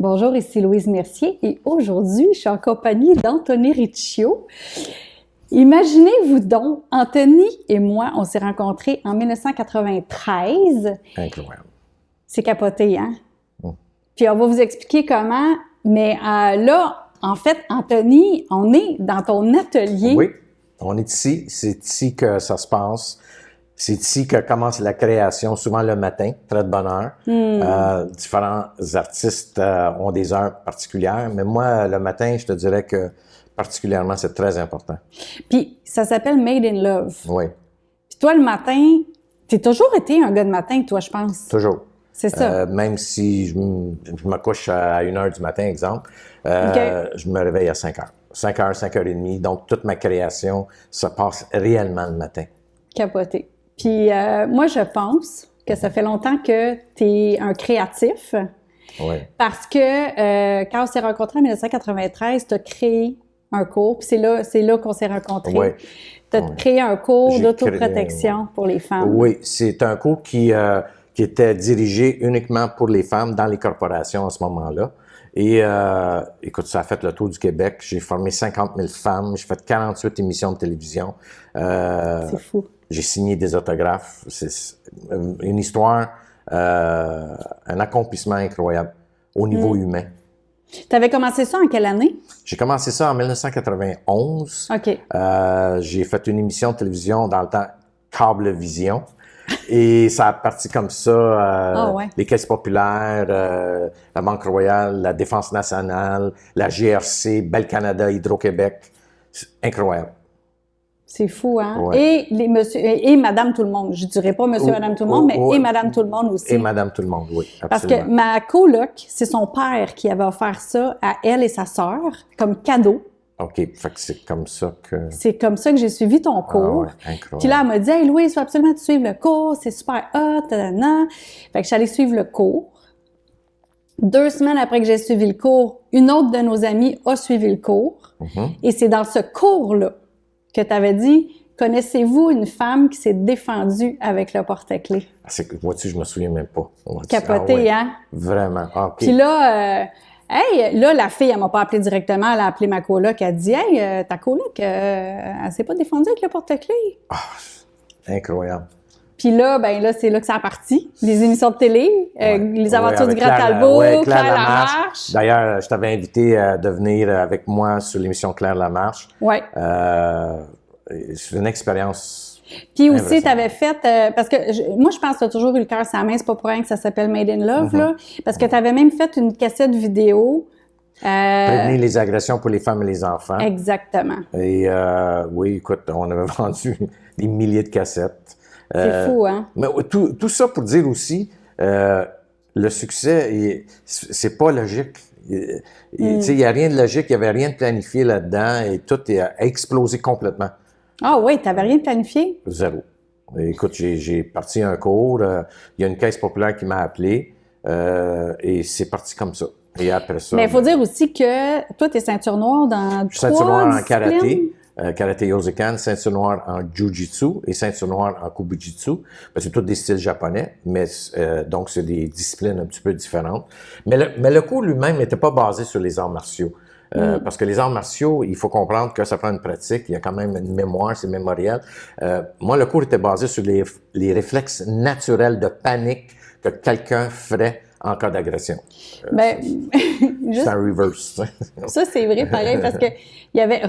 Bonjour, ici Louise Mercier et aujourd'hui, je suis en compagnie d'Anthony Riccio. Imaginez-vous donc, Anthony et moi, on s'est rencontrés en 1993. Incroyable. C'est capoté, hein? Puis on va vous expliquer comment, mais là, en fait, Anthony, on est dans ton atelier. Oui, on est ici. C'est ici que ça se passe. C'est ici que commence la création, souvent le matin, très de bonne heure. Différents artistes ont des heures particulières, mais moi, le matin, je te dirais que particulièrement, c'est très important. Puis ça s'appelle Made in Love. Oui. Puis toi, le matin, t'as toujours été un gars de matin, toi, je pense. Toujours. C'est ça. Même si je me couche à 1h du matin, exemple, je me réveille à 5h. 5h, 5h30. Donc, toute ma création se passe réellement le matin. Capoté. Puis moi, je pense que ça fait longtemps que tu es un créatif. Oui. Parce que quand on s'est rencontrés en 1993, tu as créé un cours. Puis c'est là qu'on s'est rencontrés. Oui. Tu as créé un cours J'ai d'autoprotection pour les femmes. Oui, c'est un cours qui était dirigé uniquement pour les femmes dans les corporations à ce moment-là. Et écoute, ça a fait le tour du Québec. J'ai formé 50 000 femmes. J'ai fait 48 émissions de télévision. C'est fou. J'ai signé des autographes. C'est une histoire, un accomplissement incroyable au niveau humain. Tu avais commencé ça en quelle année? J'ai commencé ça en 1991. OK. J'ai fait une émission de télévision dans le temps Cablevision. Et ça a parti comme ça, les caisses populaires, la Banque Royale, la Défense nationale, la GRC, Bell Canada, Hydro-Québec. C'est incroyable. C'est fou, hein? Ouais. Et les monsieur et madame tout le monde. Je dirais pas monsieur, madame tout le monde, mais et madame tout le monde aussi. Et madame tout le monde, oui, absolument. Parce que ma coloc, c'est son père qui avait offert ça à elle et sa sœur comme cadeau. OK, fait que c'est comme ça que... C'est comme ça que j'ai suivi ton cours. Ah ouais, incroyable. Puis là, elle m'a dit « Hey Louise, il faut absolument que tu suives le cours, c'est super hot, nanana. » Fait que je suis allée suivre le cours. 2 semaines après que j'ai suivi le cours, une autre de nos amies a suivi le cours. Et c'est dans ce cours-là que tu avais dit « Connaissez-vous une femme qui s'est défendue avec le porte-clés? » Vois-tu, je me souviens même pas. Capoté, ouais. hein? Vraiment, OK. Puis là... Hey, là, la fille, elle m'a pas appelé directement, elle a appelé ma coloc, elle a dit « Hey, ta coloc, elle s'est pas défendue avec le porte-clés. » Incroyable. Puis là, ben là, c'est là que ça a parti. Les émissions de télé, les aventures du Grand Claire, Talbot, Claire Lamarche. D'ailleurs, je t'avais invité de venir avec moi sur l'émission Claire Lamarche. Ouais. C'est une expérience. Puis aussi, tu avais fait, parce que moi, je pense que tu as toujours eu le cœur sur la main, c'est pas pour rien que ça s'appelle Made in Love, là, parce que tu avais même fait une cassette vidéo. Prévenir les agressions pour les femmes et les enfants. Exactement. Et oui, écoute, on avait vendu des milliers de cassettes. C'est fou, hein? Mais tout ça pour dire aussi, le succès, c'est pas logique. Tu sais, il n'y a rien de logique, il n'y avait rien de planifié là-dedans et tout a explosé complètement. Ah oui, tu n'avais rien planifié? Zéro. Écoute, j'ai parti un cours, il y a une caisse populaire qui m'a appelé et c'est parti comme ça. Et après ça... Mais il faut dire aussi que toi, tu es ceinture noire dans ceinture noire en disciplines. karaté, karaté Yosekan, ceinture noire en Jiu-Jitsu et ceinture noire en Kubujitsu. Ben, c'est tous des styles japonais, mais donc c'est des disciplines un petit peu différentes. Mais le cours lui-même n'était pas basé sur les arts martiaux. Parce que les arts martiaux, il faut comprendre que ça prend une pratique, il y a quand même une mémoire, c'est mémoriel. Moi, le cours était basé sur les réflexes naturels de panique que quelqu'un ferait en cas d'agression. C'est un reverse. Ça, c'est vrai, pareil, parce que il y avait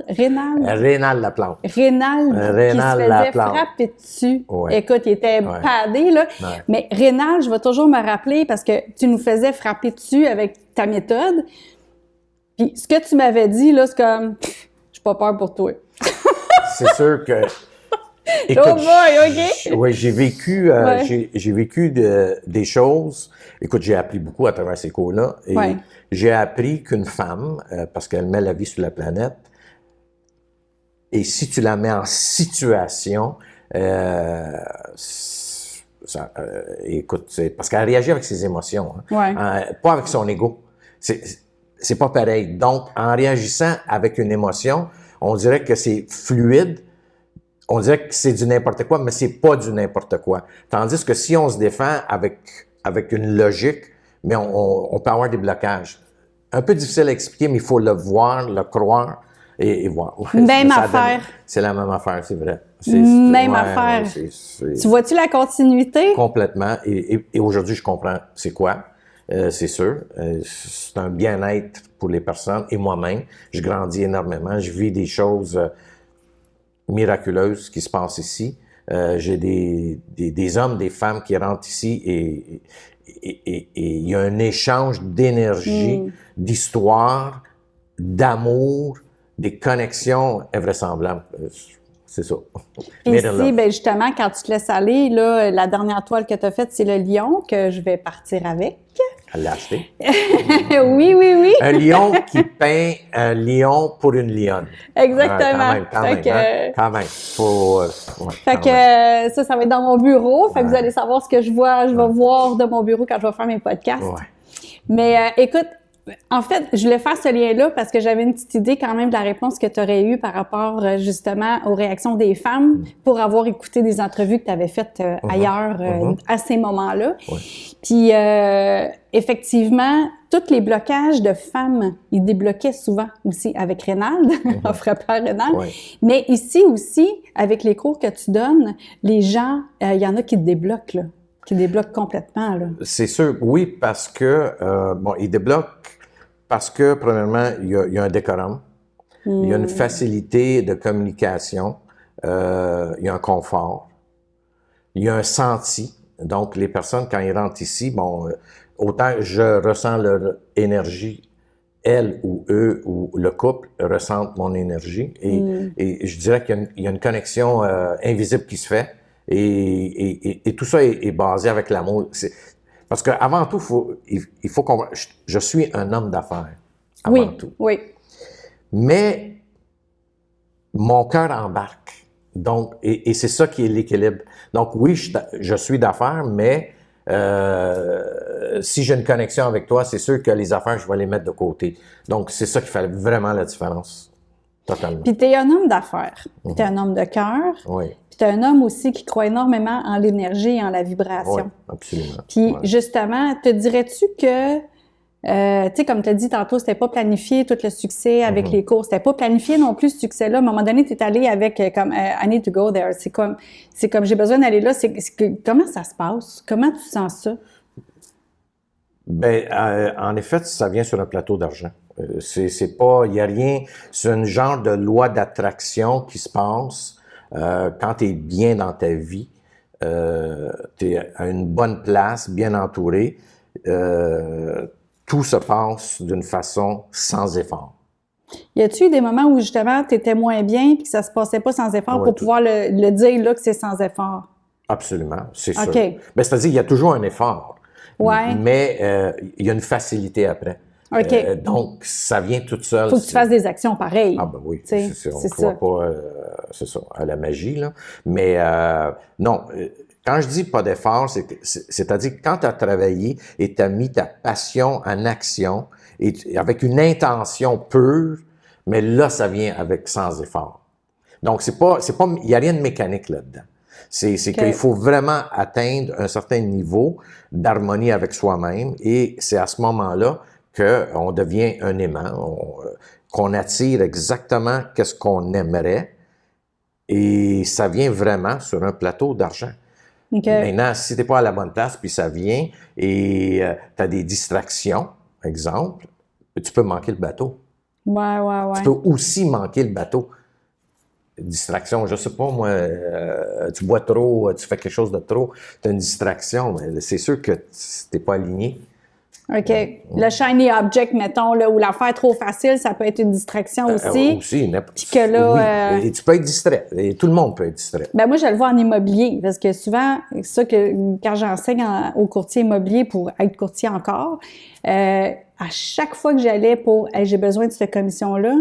Rénal Laplante. Rénal qui se faisait frapper dessus. Ouais. Écoute, il était padé, là. Ouais. Mais Rénal, je vais toujours me rappeler parce que tu nous faisais frapper dessus avec ta méthode. Puis ce que tu m'avais dit, là, c'est comme, j'ai pas peur pour toi. C'est sûr que... Écoute, oh boy, OK? Oui, j'ai vécu, j'ai vécu des choses. Écoute, j'ai appris beaucoup à travers ces cours-là. Et j'ai appris qu'une femme, parce qu'elle met la vie sur la planète, et si tu la mets en situation, écoute, c'est parce qu'elle réagit avec ses émotions, hein, pas avec son ego. C'est pas pareil. Donc, en réagissant avec une émotion, on dirait que c'est fluide. On dirait que c'est du n'importe quoi, mais c'est pas du n'importe quoi. Tandis que si on se défend avec une logique, mais on peut avoir des blocages. Un peu difficile à expliquer, mais il faut le voir, le croire et voir. Même affaire. C'est la même affaire, c'est vrai. Même affaire. Tu vois-tu la continuité? Complètement. Et aujourd'hui, je comprends c'est quoi. C'est sûr. C'est un bien-être pour les personnes et moi-même. Je grandis énormément. Je vis des choses miraculeuses qui se passent ici. J'ai des hommes, des femmes qui rentrent ici et il y a un échange d'énergie, d'histoire, d'amour, des connexions invraisemblables. C'est ça. Ici, ben justement, quand tu te laisses aller, là, la dernière toile que tu as faite, c'est le lion que je vais partir avec. Elle l'a acheté. Oui. Un lion qui peint un lion pour une lionne. Exactement. Quand même. Faut, ça va être dans mon bureau. Fait que vous allez savoir ce que je vois. Je vais voir de mon bureau quand je vais faire mes podcasts. Ouais. Mais écoute, en fait, je voulais faire ce lien-là parce que j'avais une petite idée quand même de la réponse que tu aurais eue par rapport justement aux réactions des femmes pour avoir écouté des entrevues que tu avais faites ailleurs à ces moments-là. Ouais. Puis effectivement, tous les blocages de femmes, ils débloquaient souvent aussi avec Rénald, en frappant Rénald. Ouais. Mais ici aussi, avec les cours que tu donnes, les gens, il y en a qui te débloquent, là. Qui débloque complètement, là. C'est sûr, oui, parce que, il débloque parce que, premièrement, il y a un décorum, il y a une facilité de communication, il y a un confort, il y a un senti. Donc, les personnes, quand ils rentrent ici, autant je ressens leur énergie, elles ou eux ou le couple ressentent mon énergie. Et je dirais qu'il y a une connexion invisible qui se fait. Et tout ça est basé avec l'amour. Parce qu'avant tout, il faut qu'on... Je suis un homme d'affaires, avant tout. Oui. Mais mon cœur embarque. Donc, et c'est ça qui est l'équilibre. Donc oui, je suis d'affaires, mais si j'ai une connexion avec toi, c'est sûr que les affaires, je vais les mettre de côté. Donc, c'est ça qui fait vraiment la différence. Totalement. Puis t'es un homme d'affaires. T'es un homme de cœur. Oui. Puis t'es un homme aussi qui croit énormément en l'énergie et en la vibration. Oui, absolument. Puis justement, te dirais-tu que, tu sais, comme tu as dit tantôt, c'était pas planifié tout le succès avec les cours. C'était pas planifié non plus ce succès-là. À un moment donné, t'es allé avec comme I need to go there. C'est comme j'ai besoin d'aller là. Comment ça se passe? Comment tu sens ça? Ben, en effet, ça vient sur un plateau d'argent. C'est pas, il y a rien. C'est un genre de loi d'attraction qui se passe quand tu es bien dans ta vie. Tu es à une bonne place, bien entouré. Tout se passe d'une façon sans effort. Y a-tu eu des moments où justement tu étais moins bien puis que ça se passait pas sans effort pour pouvoir le dire là que c'est sans effort? Absolument, c'est sûr. Okay. Ben, c'est-à-dire il y a toujours un effort. Ouais. Mais il y a une facilité après. OK. Donc, ça vient tout seul. Faut que tu fasses des actions pareilles. Ah ben oui, on ne croit pas c'est ça, à la magie, là. Mais non, quand je dis pas d'effort, c'est-à-dire que quand tu as travaillé et tu as mis ta passion en action, et avec une intention pure, mais là, ça vient avec sans effort. Donc, il n'y a rien de mécanique là-dedans. C'est qu'il faut vraiment atteindre un certain niveau d'harmonie avec soi-même et c'est à ce moment-là qu'on devient un aimant, qu'on attire exactement qu'est-ce qu'on aimerait et ça vient vraiment sur un plateau d'argent. Maintenant, si t'es pas à la bonne place, puis ça vient et tu as des distractions, exemple, tu peux manquer le bateau. Ouais. Tu peux aussi manquer le bateau. Distraction, je sais pas, moi, tu bois trop, tu fais quelque chose de trop, tu as une distraction, mais c'est sûr que t'es pas aligné. OK. Le shiny object, mettons, là, ou l'affaire trop facile, ça peut être une distraction aussi. Puis que là, oui. Et tu peux être distrait. Et tout le monde peut être distrait. Ben moi, je le vois en immobilier, parce que souvent, c'est ça que quand j'enseigne aux courtiers immobiliers pour être courtier encore, à chaque fois que j'allais pour hey, j'ai besoin de cette commission-là,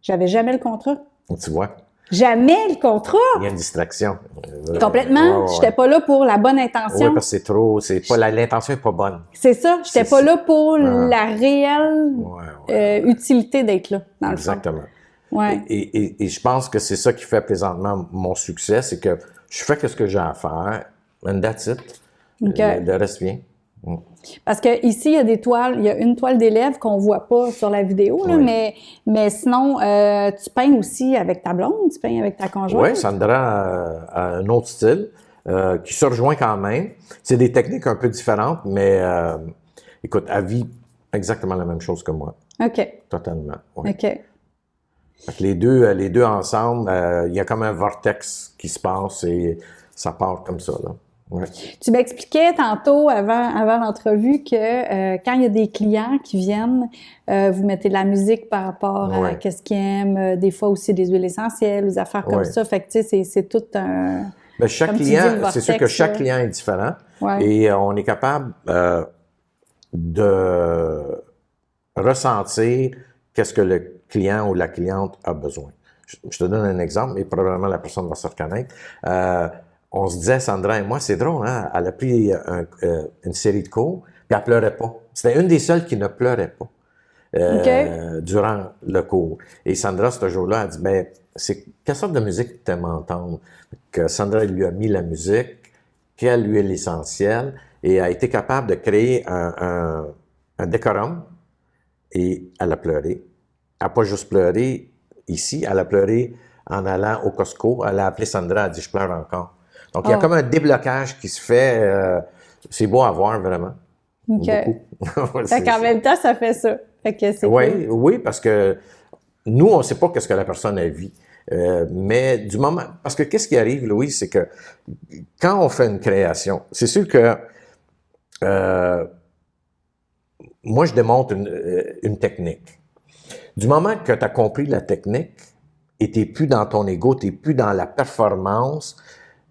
j'avais jamais le contrat. Tu vois? Jamais le contrat! Il y a une distraction. Complètement. J'étais pas là pour la bonne intention. Oui, parce que c'est trop, l'intention est pas bonne. C'est ça. J'étais pas là pour la réelle utilité d'être là, dans le fond. Exactement. Ouais. Et je pense que c'est ça qui fait présentement mon succès, c'est que je fais ce que j'ai à faire, and that's it. Okay. Le reste vient. Parce que ici, il y a des toiles, il y a une toile d'élève qu'on voit pas sur la vidéo, là, Oui. mais sinon, tu peins aussi avec ta blonde, tu peins avec ta conjointe. Oui, Sandra a un autre style qui se rejoint quand même. C'est des techniques un peu différentes, mais écoute, elle vit exactement la même chose que moi. OK. Totalement. Ouais. OK. Fait que les deux ensemble, il y a comme un vortex qui se passe et ça part comme ça, là. Ouais. Tu m'expliquais tantôt, avant l'entrevue, que quand il y a des clients qui viennent, vous mettez de la musique par rapport à Ouais. qu'est-ce qu'ils aiment, des fois aussi des huiles essentielles, des affaires comme Ouais. ça. Fait que, tu sais, c'est tout un... Ben, chaque Comme tu dis, client, le c'est sûr que vortex, chaque là. client est différent Ouais. et on est capable de ressentir qu'est-ce que le client ou la cliente a besoin. Je te donne un exemple et probablement la personne va se reconnaître. On se disait, Sandra et moi, c'est drôle, hein? Elle a pris une série de cours, puis elle pleurait pas. C'était une des seules qui ne pleurait pas durant le cours. Et Sandra, ce jour-là, a dit, ben, c'est quelle sorte de musique tu aimes entendre? Que Sandra lui a mis la musique, quelle huile essentielle, et a été capable de créer un décorum, et elle a pleuré. Elle n'a pas juste pleuré ici, elle a pleuré en allant au Costco. Elle a appelé Sandra, elle a dit, je pleure encore. Donc, il y a comme un déblocage qui se fait. C'est beau à voir, vraiment. OK. Beaucoup. Fait qu'en même temps, ça fait ça. Fait que c'est Oui, cool. oui, parce que nous, on ne sait pas qu'est-ce que la personne a vu. Mais du moment... Parce que qu'est-ce qui arrive, Louis, c'est que quand on fait une création, c'est sûr que moi, je démontre une technique. Du moment que tu as compris la technique et tu n'es plus dans ton ego, tu n'es plus dans la performance,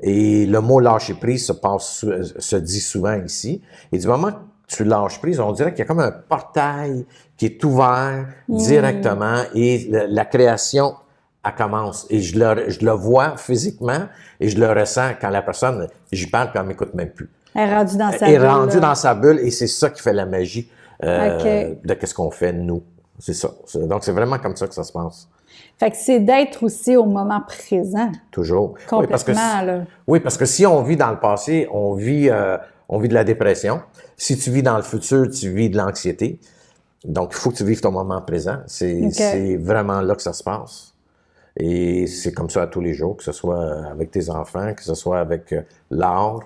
et le mot lâcher prise se dit souvent ici, et du moment que tu lâches prise, on dirait qu'il y a comme un portail qui est ouvert directement et la création, elle commence. Et je le vois physiquement et je le ressens quand la personne, j'y parle puis elle m'écoute même plus. Elle est rendue dans sa Elle est bulle, rendue là. dans sa bulle et c'est ça qui fait la magie OK. de qu'est-ce qu'on fait, nous. C'est ça. Donc, c'est vraiment comme ça que ça se passe. Fait que c'est d'être aussi au moment présent. Toujours. Complètement, Oui, parce que si on vit dans le passé, on vit de la dépression. Si tu vis dans le futur, tu vis de l'anxiété. Donc, il faut que tu vives ton moment présent. C'est vraiment là que ça se passe. Et c'est comme ça à tous les jours, que ce soit avec tes enfants, que ce soit avec l'art.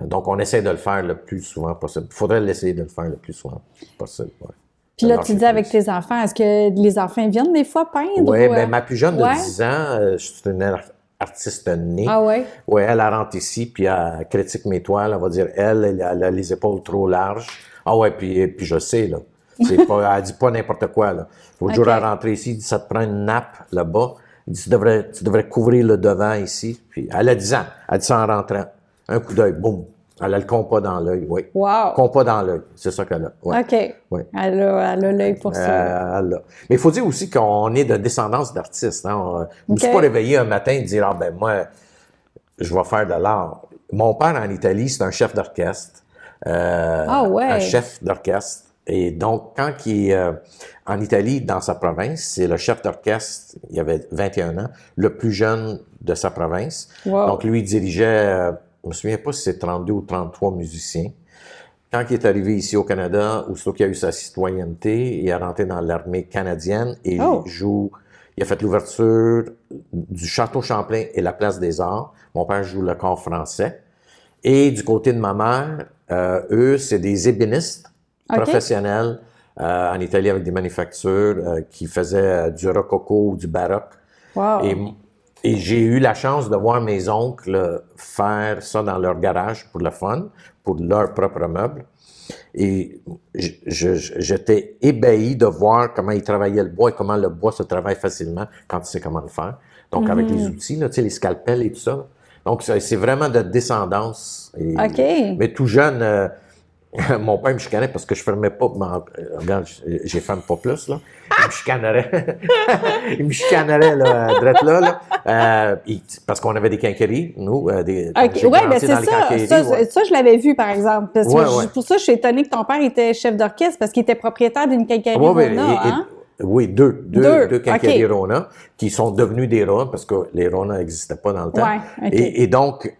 Donc, on essaie de le faire le plus souvent possible. Il faudrait l'essayer de le faire le plus souvent possible. Ouais. Puis là, tu dis avec tes enfants, est-ce que les enfants viennent des fois peindre? Oui, ou, bien, ma plus jeune de ouais? 10 ans, je suis une artiste née. Ah ouais? Oui, elle rentre ici, puis elle critique mes toiles. Elle va dire, elle a les épaules trop larges. Ah ouais, puis je sais, là. Elle dit pas n'importe quoi, là. L'autre jour, elle rentre ici, elle dit, ça te prend une nappe là-bas. Elle dit, tu devrais couvrir le devant ici. Puis elle a 10 ans. Elle dit ça en rentrant. Un coup d'œil, boum. Elle a le compas dans l'œil, oui. Wow! Compas dans l'œil, c'est ça qu'elle a. Ouais. OK. Ouais. Elle a l'œil pour ça. Mais il faut dire aussi qu'on est de descendance d'artistes. Hein? Je me suis pas réveillé un matin et dire, ah ben moi, je vais faire de l'art. Mon père en Italie, c'est un chef d'orchestre. Un chef d'orchestre. Et donc, quand il est en Italie, dans sa province, c'est le chef d'orchestre, il avait 21 ans, le plus jeune de sa province. Wow. Donc, lui, il dirigeait, je me souviens pas si c'est 32 ou 33 musiciens. Quand il est arrivé ici au Canada, aussitôt qu'il a eu sa citoyenneté, il est rentré dans l'armée canadienne et il a fait l'ouverture du Château Champlain et la Place des Arts. Mon père joue le corps français. Et du côté de ma mère, eux, c'est des ébénistes professionnels en Italie avec des manufactures qui faisaient du rococo ou du baroque. Wow. Et j'ai eu la chance de voir mes oncles faire ça dans leur garage pour le fun, pour leurs propres meubles. Et j'étais ébahi de voir comment ils travaillaient le bois et comment le bois se travaille facilement quand tu sais comment le faire. Donc, avec les outils, là, tu sais, les scalpels et tout ça. Donc, c'est vraiment de descendance. Mais tout jeune... mon père me chicanait parce que je fermais pas. Regarde, j'ai ferme pas plus, là. Il me chicanerait. Il me chicanerait, là, drette là. Parce qu'on avait des quincailleries, nous. Oui, bien c'est ça. Ça, je l'avais vu, par exemple. Parce que pour ça, je suis étonnée que ton père était chef d'orchestre parce qu'il était propriétaire d'une quincaillerie Rona, hein? Oui, deux quincailleries Rona qui sont devenues des Rona parce que les Rona n'existaient pas dans le temps. Ouais, okay. Et donc,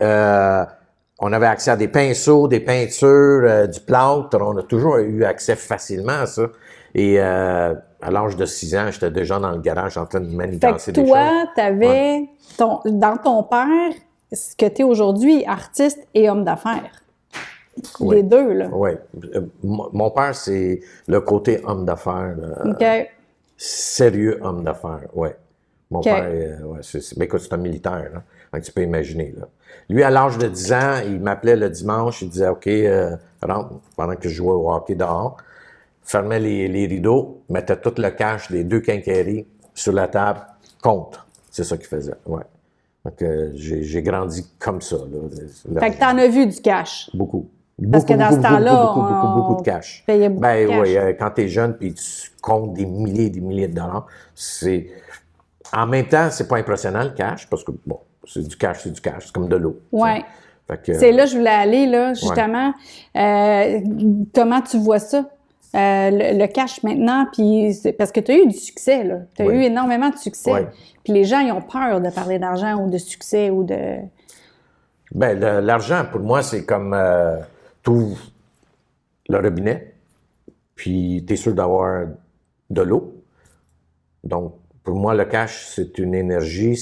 on avait accès à des pinceaux, des peintures, du plâtre. On a toujours eu accès facilement à ça. Et à l'âge de 6 ans, j'étais déjà dans le garage en train de manigancer des choses. Toi, t'avais dans ton père ce que tu es aujourd'hui, artiste et homme d'affaires. Oui. Les deux, là. Oui. Mon père, c'est le côté homme d'affaires. OK. Sérieux homme d'affaires, oui. Mon OK. père, mais écoute, c'est un militaire, là. Donc, tu peux imaginer, là. Lui, à l'âge de 10 ans, il m'appelait le dimanche, il disait, OK, rentre, pendant que je jouais au hockey dehors, fermait les rideaux, mettait tout le cash des 2 quincailleries sur la table, compte. C'est ça qu'il faisait, ouais. Donc, j'ai grandi comme ça, là. Fait que t'en as vu du cash. Beaucoup. Parce que dans ce temps-là, beaucoup de cash. Payait beaucoup de cash. Oui, quand t'es jeune puis tu comptes des milliers et des milliers de dollars, c'est... En même temps, c'est pas impressionnant, le cash, parce que, bon, c'est du cash, c'est comme de l'eau. Oui. Que, c'est là que je voulais aller, là, justement. Ouais. Comment tu vois ça? Le cash maintenant, puis parce que tu as eu du succès, là. Tu as eu énormément de succès. Oui. Puis les gens, ils ont peur de parler d'argent ou de succès ou de... Ben, l'argent, pour moi, c'est comme tout le robinet, puis tu es sûr d'avoir de l'eau. Donc, pour moi, le cash, c'est une énergie.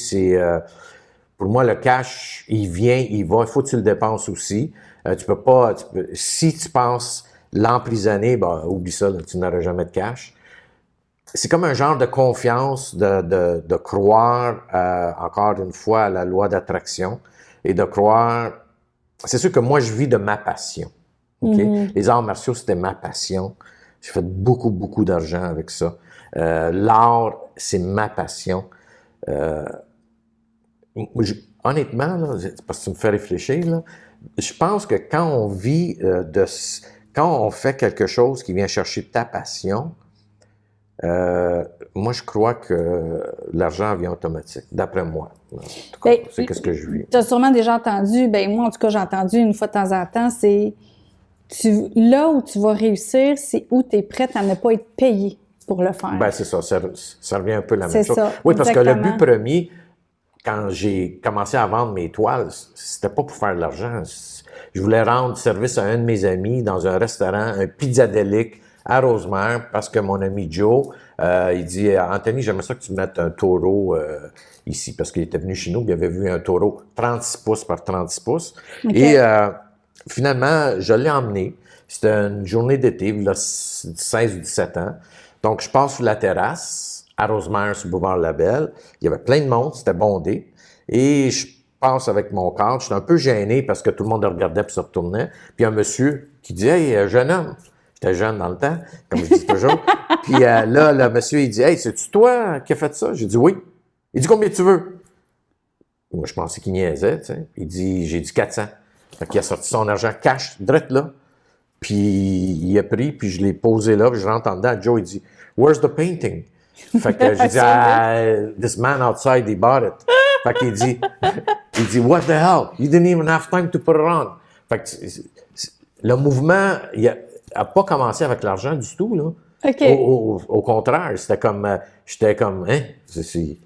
Pour moi, le cash, il vient, il va. Il faut que tu le dépenses aussi. Tu peux pas... si tu penses l'emprisonner, ben, oublie ça, là, tu n'auras jamais de cash. C'est comme un genre de confiance, de croire, encore une fois, à la loi d'attraction et de croire... C'est sûr que moi, je vis de ma passion. Okay? Mm-hmm. Les arts martiaux, c'était ma passion. J'ai fait beaucoup d'argent avec ça. L'art, c'est ma passion. Honnêtement, là, parce que tu me fais réfléchir, là, je pense que quand on vit quand on fait quelque chose qui vient chercher ta passion, moi, je crois que l'argent vient automatique, d'après moi. En tout cas, c'est ce que je vis. Tu as sûrement déjà entendu, moi, en tout cas, j'ai entendu une fois de temps en temps, c'est là où tu vas réussir, c'est où tu es prête à ne pas être payé pour le faire. Ben, c'est ça. Ça revient un peu la même chose. Ça, oui, parce exactement. que le but premier, quand j'ai commencé à vendre mes toiles, c'était pas pour faire de l'argent. Je voulais rendre service à un de mes amis dans un restaurant, un pizzadélique à Rosemère, parce que mon ami Joe, il dit « Anthony, j'aimerais ça que tu mettes un taureau ici. » Parce qu'il était venu chez nous, il avait vu un taureau 36 pouces par 36 pouces. Okay. Et finalement, je l'ai emmené. C'était une journée d'été, il a 16 ou 17 ans. Donc, je passe sur la terrasse, à Rosemère, sur le boulevard Labelle. Il y avait plein de monde, c'était bondé. Et je passe avec mon cadre. J'étais un peu gêné parce que tout le monde regardait puis se retournait. Puis un monsieur qui dit « Hey, jeune homme! » J'étais jeune dans le temps, comme je dis toujours. Puis là, le monsieur, il dit « Hey, c'est-tu toi qui as fait ça? » J'ai dit « Oui. » Il dit « Combien tu veux? » Moi, je pensais qu'il niaisait, tu sais. Il dit « J'ai dit 400. » Fait qu'il a sorti son argent cash, direct là. Puis il a pris, puis je l'ai posé là, puis je rentre en dedans. Joe, il dit « Where's the painting? » Fait que j'ai dit This man outside, he bought it. » Fait qu'il dit « What the hell? You didn't even have time to put it on. » Fait que le mouvement, il a pas commencé avec l'argent du tout, là. Okay. Au contraire, c'était comme, j'étais comme, hein? Il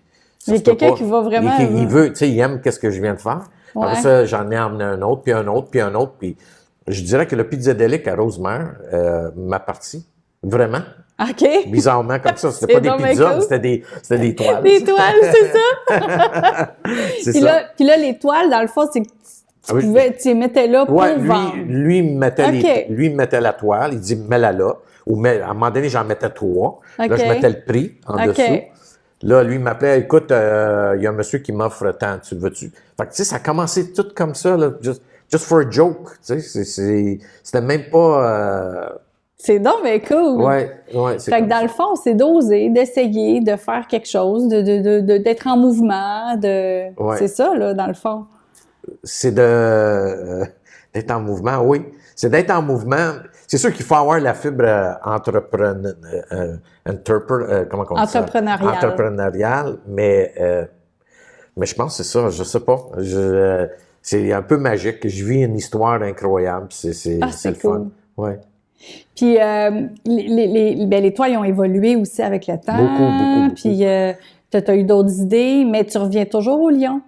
y a quelqu'un qui va vraiment... Il veut, tu sais, il aime qu'est-ce que je viens de faire. Ouais. Après ça, j'en ai emmené un autre, puis un autre, puis un autre, puis je dirais que le pizzadélique à Rosemère m'appartit. Vraiment. OK. Bizarrement, comme ça. C'était pas des pizzas, mais c'était des toiles. Des toiles, c'est ça. Puis là, les toiles, dans le fond, c'est que tu les mettais là pour vendre. Lui me mettait la toile, il dit, mets-la là. Ou à un moment donné, j'en mettais 3. Okay. Là, je mettais le prix en dessous. Là, lui, il m'appelait, écoute, il y a un monsieur qui m'offre tant, tu le veux-tu? Fait que, tu sais, ça a commencé tout comme ça, là, just for a joke, tu sais, c'était même pas... C'est donc bien cool! Ouais, fait que dans le fond, c'est d'oser, d'essayer, de faire quelque chose, d'être en mouvement, C'est ça, là, dans le fond. C'est d'être en mouvement, oui. C'est d'être en mouvement. C'est sûr qu'il faut avoir la fibre entrepreneuriale, mais je pense que c'est ça, je sais pas. C'est un peu magique. Je vis une histoire incroyable. C'est le cool. Fun. Ouais. Puis les toiles ont évolué aussi avec le temps. Beaucoup. Puis tu as eu d'autres idées, mais tu reviens toujours au Lion.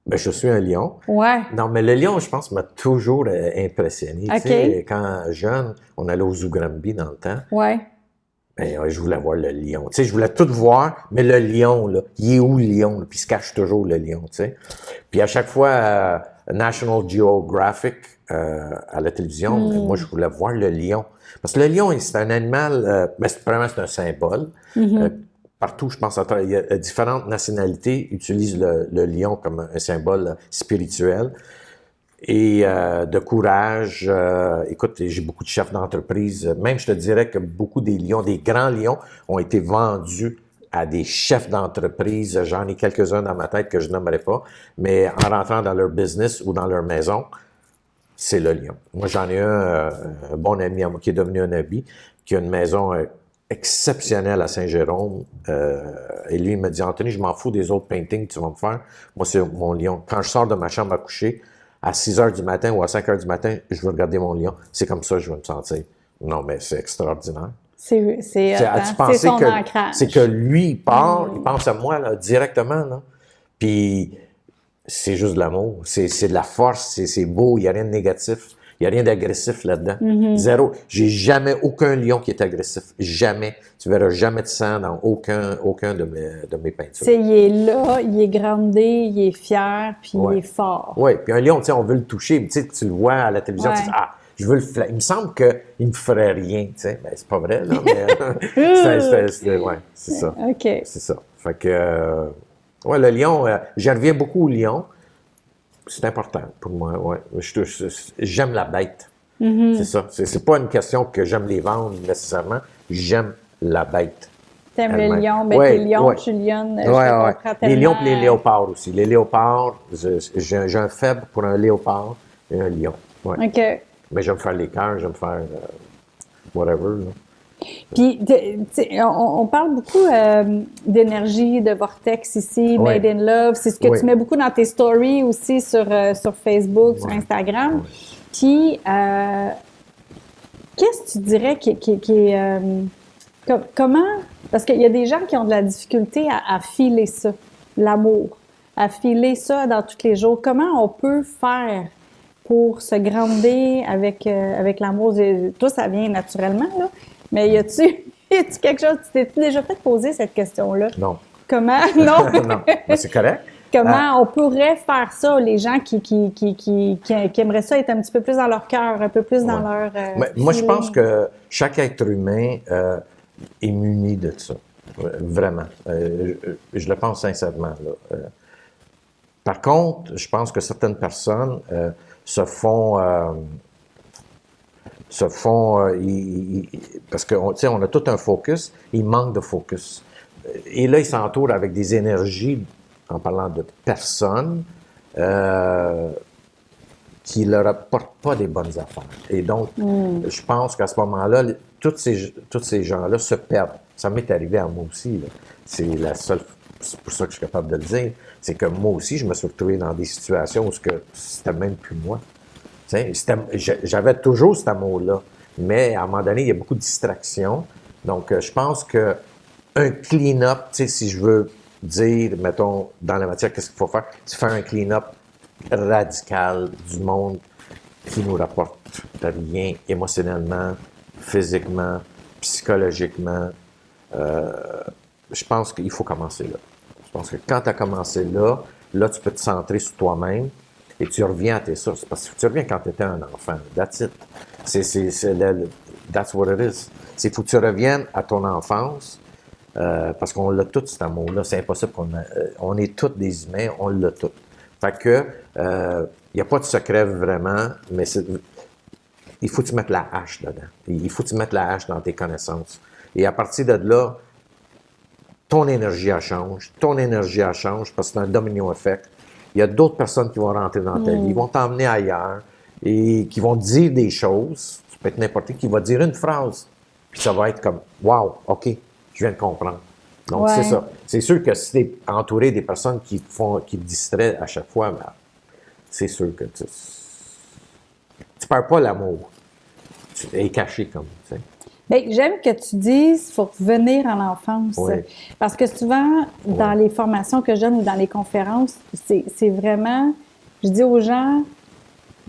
Ben, je suis un lion. Ouais. Non, mais le lion, je pense, m'a toujours impressionné. OK. Tu sais, quand jeune, on allait au Zoo Granby dans le temps. Ouais. Ben, ouais, je voulais voir le lion. Tu sais, je voulais tout voir, mais le lion, là, il est où le lion? Là? Puis il se cache toujours, le lion, tu sais. Puis à chaque fois, National Geographic, à la télévision, ben, moi, je voulais voir le lion. Parce que le lion, c'est un animal, ben, vraiment, c'est un symbole. Partout, je pense, il y a différentes nationalités utilisent le lion comme un symbole spirituel et de courage. Écoute, j'ai beaucoup de chefs d'entreprise. Même, je te dirais que beaucoup des lions, des grands lions, ont été vendus à des chefs d'entreprise. J'en ai quelques-uns dans ma tête que je nommerai pas, mais en rentrant dans leur business ou dans leur maison, c'est le lion. Moi, j'en ai un bon ami à moi qui est devenu un ami, qui a une maison exceptionnelle à Saint-Jérôme. Et lui, il me dit, Anthony, je m'en fous des autres paintings que tu vas me faire. Moi, c'est mon lion. Quand je sors de ma chambre à coucher, à 6 heures du matin ou à 5 heures du matin, je veux regarder mon lion. C'est comme ça que je vais me sentir. Non, mais c'est extraordinaire. As-tu pensé son que ancrage. c'est que lui, il part, il pense à moi là, directement, là. Puis c'est juste de l'amour, c'est de la force, c'est beau, il n'y a rien de négatif, il n'y a rien d'agressif là-dedans. Zéro. J'ai jamais aucun lion qui est agressif. Jamais. Tu verras jamais de sang dans aucun de mes peintures. T'sais, il est là, il est grandé, il est fier, puis il est fort. Oui, puis un lion, tu sais, on veut le toucher, tu sais, tu le vois à la télévision, tu dis, ah, je veux le il me semble qu'il me ferait rien, tu sais. Ben, c'est pas vrai, là, mais ouais, c'est ça. OK. C'est ça. Fait que, ouais, le lion, j'en reviens beaucoup au lion. C'est important pour moi, ouais. J'aime la bête. C'est ça. C'est pas une question que j'aime les vendre nécessairement. J'aime la bête. T'aimes le lion, ben ouais, t'es lion, ouais. tu lionnes, Ouais, je te comprends tellement. Les lions et les léopards aussi. Les léopards, j'ai un faible pour un léopard et un lion. Ouais. OK. Mais j'aime faire les cœurs, j'aime faire whatever. Là. Puis, on parle beaucoup d'énergie, de vortex ici, Ouais. Made in Love. C'est ce que Ouais. tu mets beaucoup dans tes stories aussi sur Facebook, sur Instagram. Puis, qu'est-ce que tu dirais qui est... comment... Parce qu'il y a des gens qui ont de la difficulté à filer ça, l'amour, à filer ça dans tous les jours. Comment on peut faire pour se grandir avec l'amour? Toi, ça vient naturellement, là. Mais y a-tu quelque chose... Tu t'es déjà fait poser cette question-là? Non. Comment? Non. Non. Ben, c'est correct. Comment on pourrait faire ça, les gens qui aimeraient ça être un petit peu plus dans leur cœur, un peu plus dans leur... moi, je pense que chaque être humain est muni de ça. Vraiment. Je le pense sincèrement. Là. Par contre, je pense que certaines personnes se font parce que on a tout un focus, il manque de focus. Et là, ils s'entourent avec des énergies, en parlant de personnes, qui leur apportent pas des bonnes affaires. Et donc, je pense qu'à ce moment-là, tous ces gens-là se perdent. Ça m'est arrivé à moi aussi. Là. C'est pour ça que je suis capable de le dire. C'est que moi aussi, je me suis retrouvé dans des situations où c'était même plus moi. J'avais toujours cet amour-là, mais à un moment donné, il y a beaucoup de distractions. Donc, je pense que un clean-up, si je veux dire, mettons, dans la matière, qu'est-ce qu'il faut faire? C'est faire un clean-up radical du monde qui nous rapporte rien émotionnellement, physiquement, psychologiquement. Je pense qu'il faut commencer là. Je pense que quand tu as commencé là, tu peux te centrer sur toi-même. Et tu reviens à tes sources. Parce que tu reviens quand tu étais un enfant. That's it. That's what it is. Il faut que tu reviennes à ton enfance. Parce qu'on l'a tout, cet amour-là. C'est impossible on est tous des humains, on l'a tout. Fait que, il n'y a pas de secret vraiment, mais il faut que tu mettes la hache dedans. Il faut que tu mettes la hache dans tes connaissances. Et à partir de là, ton énergie, elle change. Ton énergie, elle change parce que c'est un domino effect. Il y a d'autres personnes qui vont rentrer dans ta vie, ils vont t'emmener ailleurs et qui vont te dire des choses. Ça peut être n'importe qui va dire une phrase. Puis ça va être comme « Wow, OK, je viens de comprendre. » Donc, c'est ça. C'est sûr que si tu es entouré des personnes qui te distraient à chaque fois, ben, c'est sûr que tu perds pas l'amour. Tu es caché comme, tu sais. Bien, j'aime que tu dises, il faut revenir à l'enfance. Oui. Parce que souvent, dans les formations que je donne ou dans les conférences, c'est vraiment, je dis aux gens,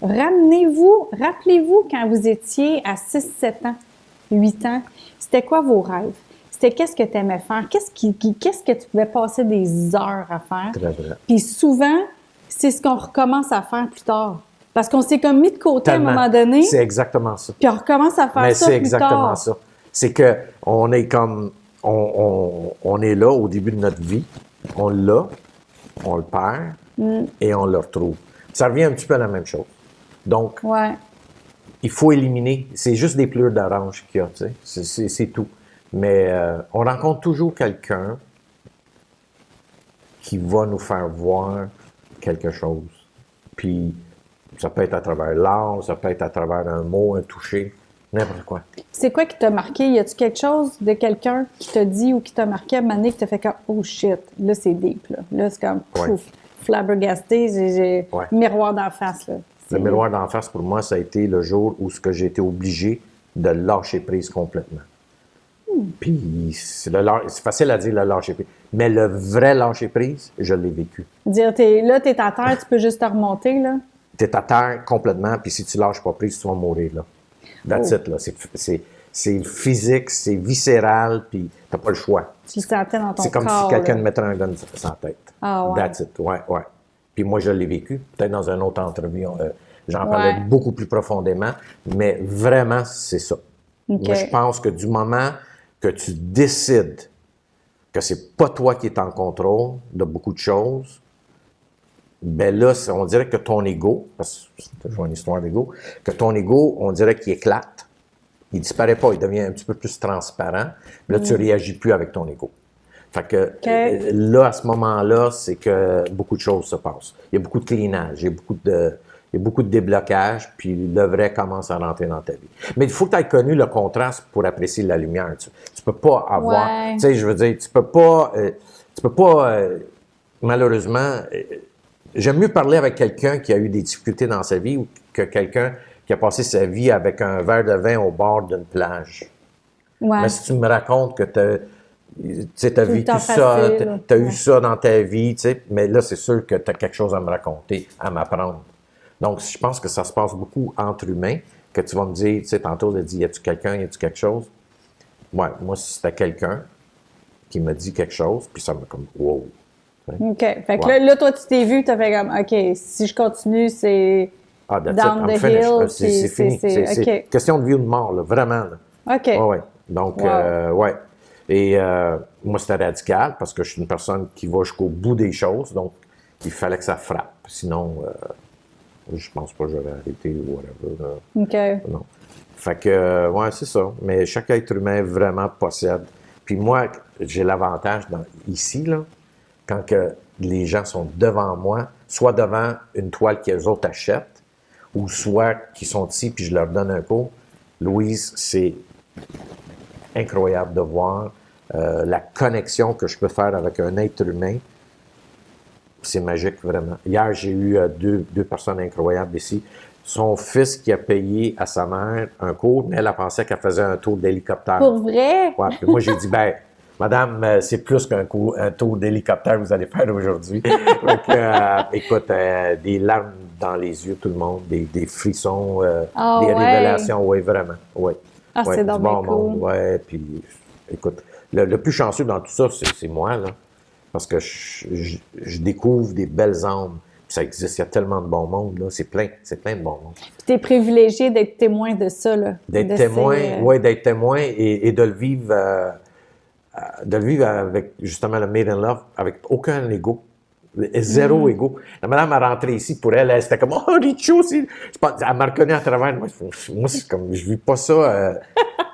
rappelez-vous quand vous étiez à 6, 7 ans, 8 ans, c'était quoi vos rêves? C'était qu'est-ce que tu aimais faire? Qu'est-ce que tu pouvais passer des heures à faire? Très vrai. Puis souvent, c'est ce qu'on recommence à faire plus tard. Parce qu'on s'est comme mis de côté Tellement. à un moment donné, C'est exactement ça. puis on recommence à faire Mais ça c'est plus exactement tard. ça. C'est que on est comme on est là au début de notre vie, on l'a, on le perd et on le retrouve. Ça revient un petit peu à la même chose. Donc, Ouais. il faut éliminer. C'est juste des pleurs d'orange qu'il y a, tu sais. C'est tout. Mais on rencontre toujours quelqu'un qui va nous faire voir quelque chose. Puis, ça peut être à travers l'art, ça peut être à travers un mot, un toucher, n'importe quoi. C'est quoi qui t'a marqué? Y a-tu quelque chose de quelqu'un qui t'a dit ou qui t'a marqué à un moment donné que t'as fait comme « Oh shit! » Là, c'est deep, là. Là, c'est comme Ouais. pouf, flabbergasté, j'ai Ouais. miroir d'en face, là. Le C'est- miroir d'en face, pour moi, ça a été le jour où j'ai été obligé de lâcher prise complètement. Puis, c'est facile à dire le lâcher prise. Mais le vrai lâcher prise, je l'ai vécu. Dire, t'es à terre, tu peux juste te remonter, là. Tu es à terre complètement, puis si tu lâches pas prise, tu vas mourir, là. That's it, là. C'est physique, c'est viscéral, puis t'as pas le choix. Tu le sentais dans ton C'est comme corps, si quelqu'un là. te mettrait un gun sur la tête. Ah ouais. That's it, ouais. Puis moi, je l'ai vécu, peut-être dans une autre entrevue, j'en parlais Ouais. beaucoup plus profondément, mais vraiment, c'est ça. OK. Moi, je pense que du moment que tu décides que c'est pas toi qui es en contrôle de beaucoup de choses, ben là, on dirait que ton ego, parce que c'est toujours une histoire d'ego, que ton ego, on dirait qu'il éclate. Il disparaît pas, il devient un petit peu plus transparent. Là, tu réagis plus avec ton ego. Fait que là, à ce moment-là, c'est que beaucoup de choses se passent. Il y a beaucoup de cleanage, il y a beaucoup de déblocage, puis le vrai commence à rentrer dans ta vie. Mais il faut que tu aies connu le contraste pour apprécier la lumière. Tu peux pas avoir... Ouais. Tu sais, je veux dire, tu peux pas malheureusement... J'aime mieux parler avec quelqu'un qui a eu des difficultés dans sa vie ou que quelqu'un qui a passé sa vie avec un verre de vin au bord d'une plage. Ouais. Mais si tu me racontes que tu as Tout le vécu temps ça, facile, tu as ouais. eu ça dans ta vie, tu sais, mais là, c'est sûr que tu as quelque chose à me raconter, à m'apprendre. Donc, je pense que ça se passe beaucoup entre humains, que tu vas me dire, tu sais, tantôt, tu as dit, y a-tu quelqu'un, y a-tu quelque chose? Ouais, moi, c'était quelqu'un qui m'a dit quelque chose, puis ça m'a comme, wow. OK. Fait que Ouais. là, toi, tu t'es vu, tu as fait comme, OK, si je continue, c'est Ah, that's down it, I'm the finished. hill. C'est fini. C'est OK. question de vie ou de mort, là, vraiment. Là. OK. Ouais. Donc, Wow. ouais. Et moi, c'était radical parce que je suis une personne qui va jusqu'au bout des choses. Donc, il fallait que ça frappe. Sinon, je pense pas que j'aurais arrêté ou whatever. OK. Non. Fait que, ouais, c'est ça. Mais chaque être humain vraiment possède. Puis moi, j'ai l'avantage ici, là, quand que les gens sont devant moi, soit devant une toile qu'eux autres achètent, ou soit qu'ils sont ici puis je leur donne un cours. Louise, c'est incroyable de voir la connexion que je peux faire avec un être humain. C'est magique, vraiment. Hier, j'ai eu deux personnes incroyables ici. Son fils qui a payé à sa mère un cours, mais elle a pensé qu'elle faisait un tour d'hélicoptère. Pour vrai? Ouais, puis moi, j'ai dit, ben, madame, c'est plus qu'un tour d'hélicoptère que vous allez faire aujourd'hui. Donc, écoute, des larmes dans les yeux, tout le monde, des frissons, Ah, des ouais. révélations, oui, vraiment. Ouais. Ah, Ouais, c'est du donc bon bien cool. monde, ouais, puis, écoute, le plus chanceux dans tout ça, c'est moi, là, parce que je découvre des belles âmes. Puis ça existe, il y a tellement de bon monde, là, c'est plein de bon monde. Puis t'es privilégié d'être témoin de ça, là. D'être De témoin, ces, oui, d'être témoin et de le vivre avec justement le Made in Love, avec aucun ego. Zéro ego. La madame a rentré ici pour elle, c'était comme, oh, Richo, c'est. Elle m'a reconnu à travers. Moi, c'est comme, je vis pas ça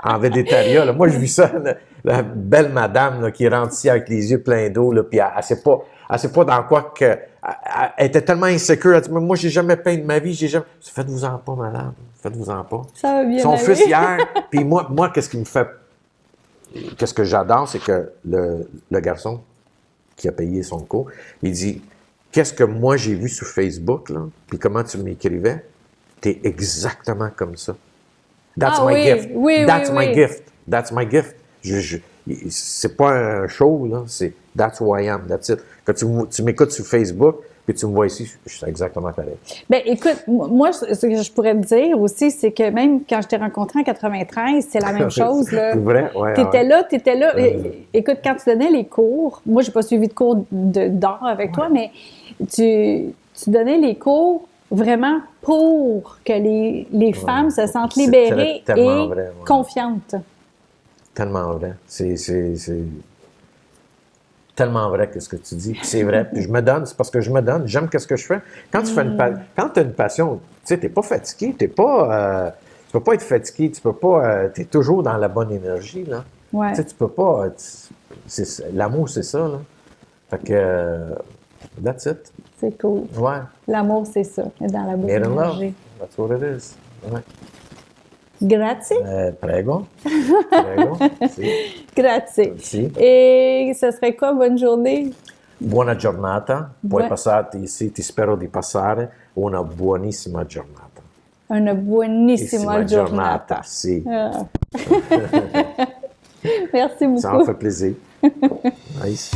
en végétarien. Là. Moi, je vis ça, la belle madame là, qui rentre ici avec les yeux pleins d'eau, là, puis elle sait pas dans quoi que. Elle était tellement insécure, elle dit, moi, j'ai jamais peint de ma vie, j'ai jamais. Faites-vous-en pas, madame. Faites-vous-en pas. Ça va bien Son aller. fils hier, puis moi, qu'est-ce qui me fait. Qu'est-ce que j'adore, c'est que le garçon qui a payé son cours, il dit, qu'est-ce que moi j'ai vu sur Facebook, là, puis comment tu m'écrivais, t'es exactement comme ça. That's Ah my oui, gift. oui, That's oui, my oui. gift. That's my gift. C'est pas un show, là. C'est that's who I am. That's it. Quand tu m'écoutes sur Facebook, puis tu me vois ici, je suis exactement pareil. Ben écoute, moi, ce que je pourrais te dire aussi, c'est que même quand je t'ai rencontré en 93, c'est la même chose, là. C'est vrai? Ouais, t'étais là. Écoute, quand tu donnais les cours, moi, j'ai pas suivi de cours d'art avec toi, mais tu donnais les cours vraiment pour que les femmes se sentent libérées et vrai, confiantes. Tellement vrai. C'est tellement vrai que ce que tu dis. Puis c'est vrai. Puis je me donne, c'est parce que je me donne. J'aime qu'est-ce que je fais. Quand tu fais quand tu as une passion, tu sais, t'es pas fatigué, tu peux pas être fatigué, tu peux pas, t'es toujours dans la bonne énergie, là. Ouais. Tu sais, tu peux pas, l'amour, c'est ça, là. Fait que, that's it. C'est cool. Ouais. L'amour, c'est ça, dans la bonne Made in love. énergie. That's what it is. Ouais. Grazie. Prego. Prego. Sì. Grazie. Sì. E ce serait quoi, bonne journée? Buona giornata. Puoi passarti, sì, ti spero di passare una buonissima giornata. Una buonissima giornata. Sì. Ah. Merci beaucoup. Ça en fait plaisir. Nice.